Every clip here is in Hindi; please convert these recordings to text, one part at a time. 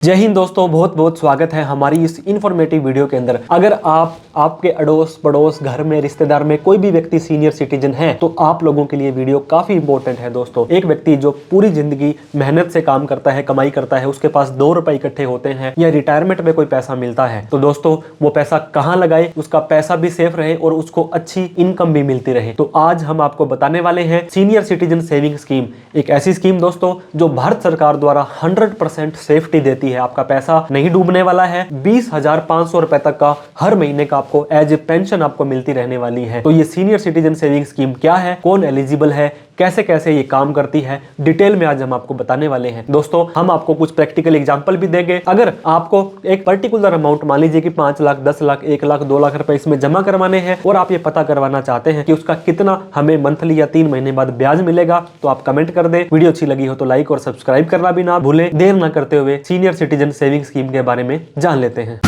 जय हिंद दोस्तों, बहुत बहुत स्वागत है हमारी इस इन्फॉर्मेटिव वीडियो के अंदर। अगर आपके अड़ोस पड़ोस घर में रिश्तेदार में कोई भी व्यक्ति सीनियर सिटीजन है तो आप लोगों के लिए वीडियो काफी इंपॉर्टेंट है दोस्तों। एक व्यक्ति जो पूरी जिंदगी मेहनत से काम करता है, कमाई करता है, उसके पास 2 रुपए इकट्ठे होते हैं या रिटायरमेंट में कोई पैसा मिलता है, तो दोस्तों वो पैसा कहाँ लगाए, उसका पैसा भी सेफ रहे और उसको अच्छी इनकम भी मिलती रहे। तो आज हम आपको बताने वाले हैं सीनियर सिटीजन सेविंग स्कीम, एक ऐसी स्कीम दोस्तों जो भारत सरकार द्वारा 100% सेफ्टी देती है। आपका पैसा नहीं डूबने वाला है। 20,500 रुपए तक का हर महीने का आपको एज ए पेंशन आपको मिलती रहने वाली है। तो ये सीनियर सिटीजन सेविंग स्कीम क्या है, कौन एलिजिबल है, कैसे कैसे ये काम करती है, डिटेल में आज हम आपको बताने वाले हैं। दोस्तों हम आपको कुछ प्रैक्टिकल एग्जांपल भी देंगे। अगर आपको एक पर्टिकुलर अमाउंट, मान लीजिए कि 5 लाख, 10 लाख, 1 लाख, 2 लाख रुपए इसमें जमा करवाने हैं और आप ये पता करवाना चाहते हैं कि उसका कितना हमें मंथली या 3 महीने बाद ब्याज मिलेगा, तो आप कमेंट कर दे। वीडियो अच्छी लगी हो तो लाइक और सब्सक्राइब करना भी ना भूलें। देर ना करते हुए सीनियर सिटीजन सेविंग स्कीम के बारे में जान लेते हैं।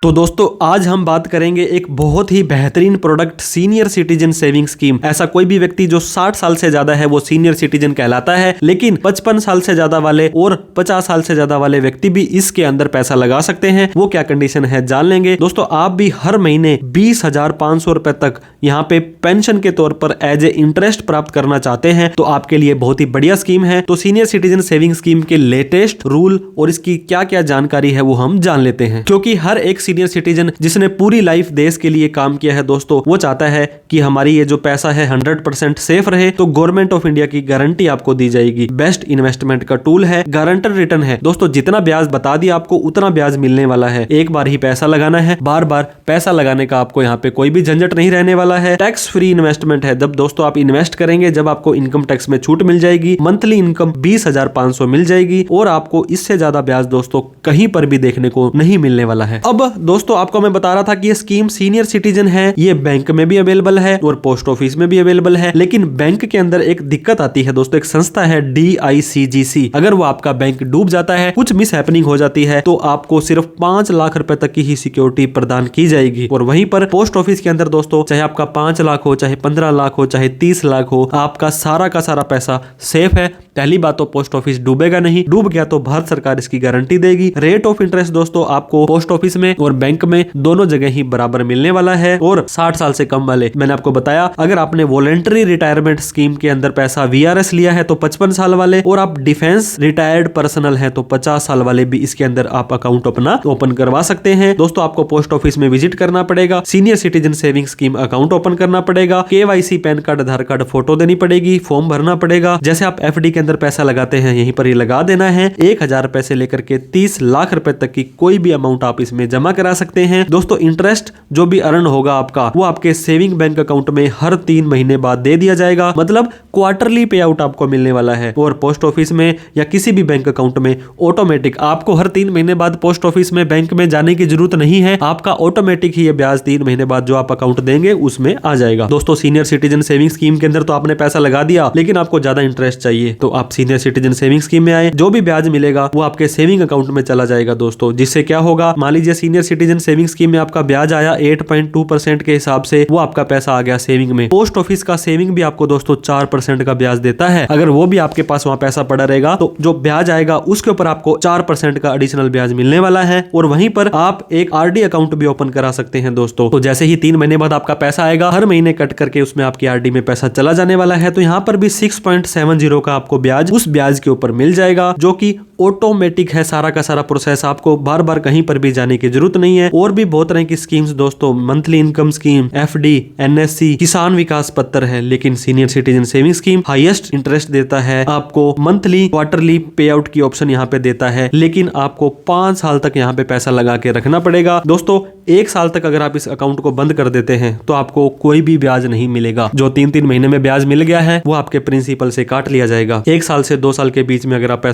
तो दोस्तों आज हम बात करेंगे एक बहुत ही बेहतरीन product, senior citizen saving scheme. ऐसा कोई भी व्यक्ति जो 60 साल से ज्यादा है वो सीनियर सिटीजन कहलाता है, लेकिन 55 साल से ज्यादा वाले और 50 साल से ज्यादा वाले व्यक्ति भी इसके अंदर पैसा लगा सकते हैं। वो क्या कंडीशन है जान लेंगे। दोस्तों आप भी हर महीने 20,500 रुपए तक यहाँ पे पेंशन के तौर पर एज ए इंटरेस्ट प्राप्त करना चाहते हैं तो आपके लिए बहुत ही बढ़िया स्कीम है। तो सीनियर सिटीजन सेविंग स्कीम के लेटेस्ट रूल और इसकी क्या क्या जानकारी है वो हम जान लेते हैं, क्योंकि हर एक सीनियर सिटीजन जिसने पूरी लाइफ देश के लिए काम किया है दोस्तों, वो चाहता है कि हमारी ये जो पैसा है 100% सेफ रहे। तो गवर्नमेंट ऑफ इंडिया की गारंटी आपको दी जाएगी। बेस्ट इन्वेस्टमेंट का टूल है, गारंटर रिटर्न है दोस्तों। जितना ब्याज बता दिया आपको उतना ब्याज मिलने वाला है। एक बार ही पैसा लगाना है, बार बार पैसा लगाने का आपको यहाँ पे कोई भी झंझट नहीं रहने वाला है। टैक्स फ्री इन्वेस्टमेंट है। जब दोस्तों आप इन्वेस्ट करेंगे, जब आपको इनकम टैक्स में छूट मिल जाएगी, मंथली इनकम 20,500 मिल जाएगी और आपको इससे ज्यादा ब्याज दोस्तों कहीं पर भी देखने को नहीं मिलने वाला है। अब दोस्तों आपको मैं बता रहा था कि ये स्कीम सीनियर सिटीजन है, ये बैंक में भी अवेलेबल है और पोस्ट ऑफिस में भी अवेलेबल है। लेकिन बैंक के अंदर एक दिक्कत आती है दोस्तों, एक संस्था है DICGC। अगर वो आपका बैंक डूब जाता है, कुछ मिस हैपनिंग हो जाती है, तो आपको सिर्फ 5 लाख रुपए तक की ही सिक्योरिटी प्रदान की जाएगी। और वहीं पर पोस्ट ऑफिस के अंदर दोस्तों चाहे आपका 5 लाख हो, चाहे 15 लाख हो, चाहे 30 लाख हो, आपका सारा का सारा पैसा सेफ है। पहली बात तो पोस्ट ऑफिस डूबेगा नहीं, डूब गया तो भारत सरकार इसकी गारंटी देगी। रेट ऑफ इंटरेस्ट दोस्तों आपको पोस्ट ऑफिस में और बैंक में दोनों जगह ही बराबर मिलने वाला है। और 60 साल से कम वाले, मैंने आपको बताया, अगर आपने वॉलंटरी रिटायरमेंट स्कीम के अंदर पैसा VRS लिया है तो 55 साल वाले, और आप डिफेंस रिटायर्ड पर्सनल है तो 50 साल वाले भी इसके अंदर आप अकाउंट अपना ओपन करवा सकते हैं। दोस्तों आपको पोस्ट ऑफिस में विजिट करना पड़ेगा, senior citizen saving scheme account open करना पड़ेगा, KYC पैन कार्ड, आधार कार्ड, फोटो देनी पड़ेगी, फॉर्म भरना पड़ेगा। जैसे आप FD के अंदर पैसा लगाते हैं यहीं पर ही लगा देना है। 1,000 रुपए से लेकर के 30 लाख रुपए तक की कोई भी अमाउंट आप इसमें जमा करा सकते हैं। दोस्तों इंटरेस्ट जो भी अर्न होगा आपका वो आपके सेविंग बैंक अकाउंट में हर 3 महीने बाद दे दिया जाएगा। मतलब क्वार्टरली पे आउट आपको मिलने वाला है। और पोस्ट ऑफिस में या किसी भी बैंक अकाउंट में ऑटोमेटिक आपको हर 3 महीने बाद पोस्ट ऑफिस में, बैंक में जाने की जरूरत नहीं है। आपका ऑटोमेटिक ही ये ब्याज 3 महीने बाद जो आप अकाउंट देंगे उसमें आ जाएगा। दोस्तों सीनियर सिटीजन सेविंग स्कीम के अंदर तो आपने पैसा लगा दिया, लेकिन आपको ज्यादा इंटरेस्ट चाहिए तो आप सीनियर सिटीजन सेविंग स्कीम में आए। जो भी ब्याज मिलेगा वो आपके सेविंग अकाउंट में चला जाएगा दोस्तों। जिससे क्या होगा, मान लीजिए सीनियर सिटीजन सेविंग स्कीम में आपका ब्याज आया 8.2% के हिसाब से, वो आपका पैसा आ गया सेविंग में। पोस्ट ऑफिस का सेविंग भी आपको दोस्तों 4% का ब्याज देता है। अगर वो भी आपके पास वहां पैसा पड़ा रहेगा तो जो ब्याज आएगा उसके ऊपर आपको 4% का एडिशनल ब्याज मिलने वाला है। और वहीं पर आप एक RD अकाउंट भी ओपन करा सकते हैं दोस्तों। तो जैसे ही 3 महीने बाद आपका पैसा आएगा, हर महीने कट करके उसमें आपकी RD में पैसा चला जाने वाला है। तो यहाँ पर भी 6.70 का आपको ब्याज उस ब्याज के ऊपर मिल जाएगा, जो कि ऑटोमेटिक है। सारा का सारा प्रोसेस, आपको बार बार कहीं पर भी जाने की जरूरत नहीं है। और भी बहुत तरह की स्कीम्स दोस्तों, monthly income scheme, FD, NSC, किसान विकास पत्र है, लेकिन senior citizen saving scheme highest interest देता है। आपको मंथली क्वार्टरली पे आउट की ऑप्शन यहाँ पे देता है, लेकिन आपको 5 साल तक यहाँ पे पैसा लगा के रखना पड़ेगा दोस्तों। 1 साल तक अगर आप इस अकाउंट को बंद कर देते हैं तो आपको कोई भी ब्याज नहीं मिलेगा। जो 3-3 महीने में ब्याज मिल गया है वो आपके प्रिंसिपल से काट लिया जाएगा। 1 साल से 2 साल के बीच में अगर आप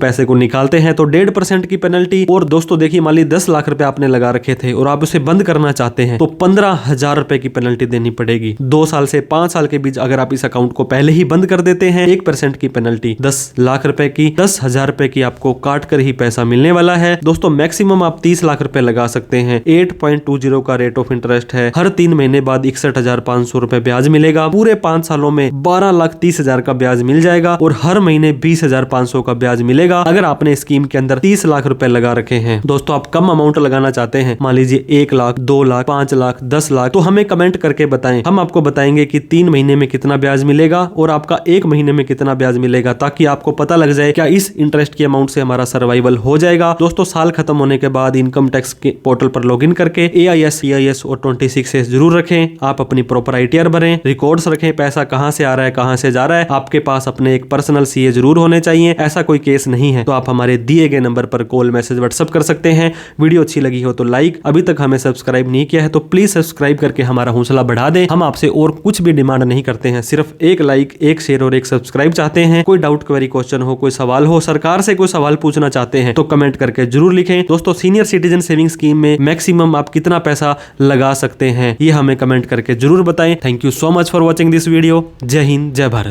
पैसे को निकालते हैं तो 1.5% की पेनल्टी। और दोस्तों देखिए, मान ली 10 लाख रुपए आपने लगा रखे थे और आप उसे बंद करना चाहते हैं तो 15,000 रुपए की पेनल्टी देनी पड़ेगी। 2 साल से 5 साल के बीच अगर आप इस अकाउंट को पहले ही बंद कर देते हैं, 1% की पेनल्टी। 10 लाख रुपए की 10,000 रुपए की आपको काट कर ही पैसा मिलने वाला है दोस्तों। मैक्सिमम आप 30 लाख रुपए लगा सकते हैं। 8.20 का रेट ऑफ इंटरेस्ट है। हर 3 महीने बाद 61,500 रुपए ब्याज मिलेगा। पूरे 5 सालों में 12,30,000 का ब्याज मिल जाएगा और हर महीने 20,500 का ब्याज मिलेगा अगर आपने स्कीम के अंदर 30 लाख रुपए लगा रखे हैं। दोस्तों आप कम अमाउंट लगाना चाहते हैं, मान लीजिए 1 लाख, 2 लाख, 5 लाख, 10 लाख, तो हमें कमेंट करके बताएं। हम आपको बताएंगे कि 3 महीने में कितना ब्याज मिलेगा और आपका 1 महीने में कितना ब्याज मिलेगा, ताकि आपको पता लग जाए क्या इस इंटरेस्ट की अमाउंट से हमारा सर्वाइवल हो जाएगा। दोस्तों साल खत्म होने के बाद इनकम टैक्स के पोर्टल पर लॉगिन करके AIS, CIS और 26S जरूर रखें। आप अपनी प्रॉपर ITR भरें, रिकॉर्ड्स रखें, पैसा कहां से आ रहा है, कहां से जा रहा है। आपके पास अपने एक पर्सनल CA जरूर होने चाहिए। ऐसा कोई केस नहीं है तो आप हमारे दिए गए नंबर पर कॉल, मैसेज, व्हाट्सएप कर सकते हैं। वीडियो अच्छी लगी हो तो लाइक, अभी तक हमें सब्सक्राइब नहीं किया है तो प्लीज सब्सक्राइब करके हमारा हौसला बढ़ा दें। हम आपसे और कुछ भी डिमांड नहीं करते हैं, सिर्फ एक लाइक, एक शेयर और एक सब्सक्राइब चाहते हैं। कोई डाउट, क्वेरी, क्वेश्चन हो, कोई सवाल हो, सरकार से कोई सवाल पूछना चाहते हैं तो कमेंट करके जरूर लिखें। दोस्तों सीनियर सिटीजन सेविंग स्कीम में मैक्सिमम आप कितना पैसा लगा सकते हैं ये हमें कमेंट करके जरूर बताएं। Thank you so much for watching this video. जय हिंद, जय भारत।